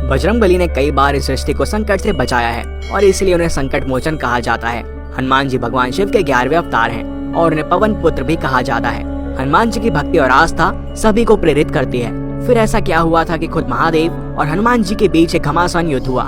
बजरंगबली ने कई बार इस सृष्टि को संकट से बचाया है और इसलिए उन्हें संकट मोचन कहा जाता है। हनुमान जी भगवान शिव के 11वें अवतार हैं और उन्हें पवन पुत्र भी कहा जाता है। हनुमान जी की भक्ति और आस्था सभी को प्रेरित करती है। फिर ऐसा क्या हुआ था कि खुद महादेव और हनुमान जी के बीच एक घमासान युद्ध हुआ।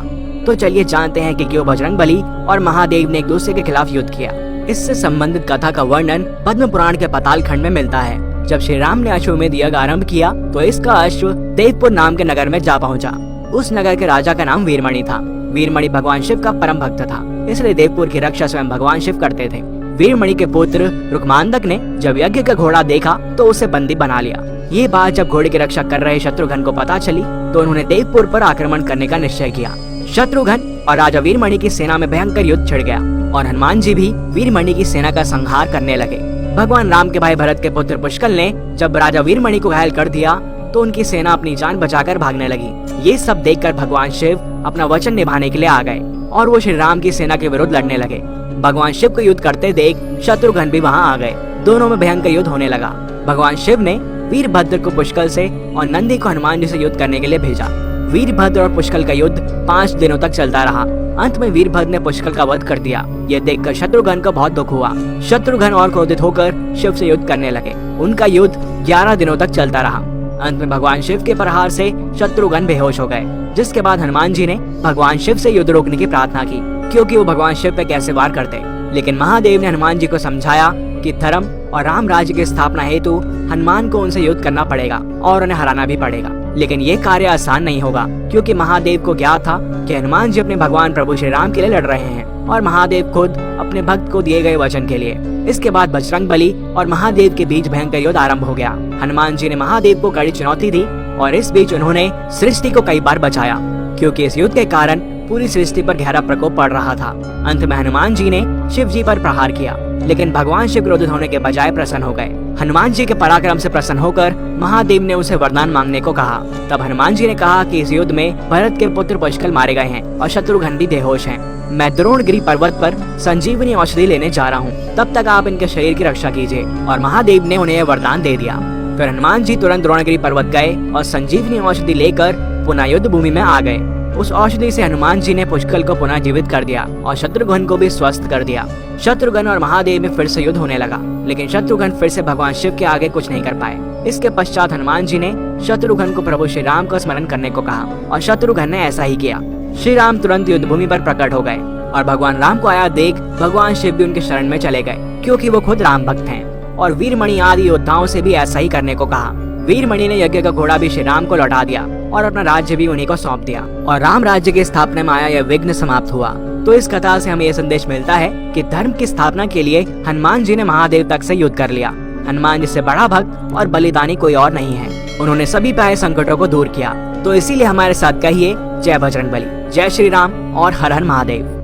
तो चलिए जानते हैं कि क्यों बजरंगबली और महादेव ने एक दूसरे के खिलाफ युद्ध किया। इससे संबंधित कथा का वर्णन पद्म पुराण के पाताल खंड में मिलता है। जब श्री राम ने अश्वमेध यज्ञ आरंभ किया तो इसका अश्व देवपुर नाम के नगर में जा पहुंचा। उस नगर के राजा का नाम वीरमणि था। वीरमणि भगवान शिव का परम भक्त था, इसलिए देवपुर की रक्षा स्वयं भगवान शिव करते थे। वीरमणि के पुत्र रुक्मांदक ने जब यज्ञ का घोड़ा देखा तो उसे बंदी बना लिया। ये बात जब घोड़े की रक्षा कर रहे शत्रुघ्न को पता चली तो उन्होंने देवपुर पर आक्रमण करने का निश्चय किया। शत्रुघ्न और राजा वीरमणि की सेना में भयंकर युद्ध छिड़ गया और हनुमान जी भी वीरमणि की सेना का संहार करने लगे। भगवान राम के भाई भरत के पुत्र पुष्कल ने जब राजा वीरमणि को घायल कर दिया तो उनकी सेना अपनी जान बचाकर भागने लगी। ये सब देखकर भगवान शिव अपना वचन निभाने के लिए आ गए और वो श्री राम की सेना के विरुद्ध लड़ने लगे। भगवान शिव को युद्ध करते देख शत्रुघ्न भी वहां आ गए। दोनों में भयंकर युद्ध होने लगा। भगवान शिव ने वीरभद्र को पुष्कल से और नंदी को हनुमान जी से युद्ध करने के लिए भेजा। वीरभद्र और पुष्कल का युद्ध 5 दिनों तक चलता रहा। अंत में वीरभद्र ने पुष्कल का वध कर दिया। ये देखकर शत्रुघ्न को बहुत दुख हुआ। शत्रुघ्न और क्रोधित होकर शिव से युद्ध करने लगे। उनका युद्ध 11 दिनों तक चलता रहा। अंत में भगवान शिव के प्रहार से शत्रुघ्न बेहोश हो गए, जिसके बाद हनुमान जी ने भगवान शिव से युद्ध रोकने की प्रार्थना की, क्योंकि वो भगवान शिव पे कैसे वार करते। लेकिन महादेव ने हनुमान जी को समझाया कि धर्म और राम राज्य की स्थापना हेतु हनुमान को उनसे युद्ध करना पड़ेगा और उन्हें हराना भी पड़ेगा। लेकिन ये कार्य आसान नहीं होगा, क्योंकि महादेव को ज्ञात था कि हनुमान जी अपने भगवान प्रभु श्री राम के लिए लड़ रहे हैं और महादेव खुद अपने भक्त को दिए गए वचन के लिए। इसके बाद बजरंगबली और महादेव के बीच भयंकर युद्ध आरंभ हो गया। हनुमान जी ने महादेव को कड़ी चुनौती दी और इस बीच उन्होंने सृष्टि को कई बार बचाया, क्योंकि इस युद्ध के कारण पूरी सृष्टि पर गहरा प्रकोप पड़ रहा था। अंत में हनुमान जी ने शिव जी पर प्रहार किया, लेकिन भगवान शिव क्रोधित होने के बजाय प्रसन्न हो गए। हनुमान जी के पराक्रम से प्रसन्न होकर महादेव ने उसे वरदान मांगने को कहा। तब हनुमान जी ने कहा कि इस युद्ध में भरत के पुत्र पुष्कल मारे गए हैं और शत्रुघ्न भी बेहोश हैं। मैं द्रोणगिरी पर्वत पर संजीवनी औषधि लेने जा रहा हूँ, तब तक आप इनके शरीर की रक्षा कीजिए। और महादेव ने उन्हें यह वरदान दे दिया। फिर हनुमान जी तुरंत द्रोणगिरी पर्वत गए और संजीवनी औषधि लेकर पुनः युद्ध भूमि में आ गए। उस औषधि से हनुमान जी ने पुष्कल को पुनः जीवित कर दिया और शत्रुघ्न को भी स्वस्थ कर दिया। शत्रुघ्न और महादेव में फिर से युद्ध होने लगा, लेकिन शत्रुघ्न फिर से भगवान शिव के आगे कुछ नहीं कर पाए। इसके पश्चात हनुमान जी ने शत्रुघ्न को प्रभु श्री राम का स्मरण करने को कहा और शत्रुघ्न ने ऐसा ही किया। श्री राम तुरंत युद्ध भूमि पर प्रकट हो गए और भगवान राम को आया देख भगवान शिव भी उनके शरण में चले गए, क्योंकि वो खुद राम भक्त हैं। और वीरमणि आदि योद्धाओं से भी ऐसा ही करने को कहा। वीरमणि ने यज्ञ का घोड़ा भी श्री राम को लौटा दिया और अपना राज्य भी उन्हीं को सौंप दिया और राम राज्य की स्थापना में आया यह विघ्न समाप्त हुआ। तो इस कथा से हमें यह संदेश मिलता है कि धर्म की स्थापना के लिए हनुमान जी ने महादेव तक से युद्ध कर लिया। हनुमान जी से बड़ा भक्त और बलिदानी कोई और नहीं है। उन्होंने सभी पे आए संकटों को दूर किया। तो इसीलिए हमारे साथ कहिए जय बजरंगबली, जय श्री राम और हर हर महादेव।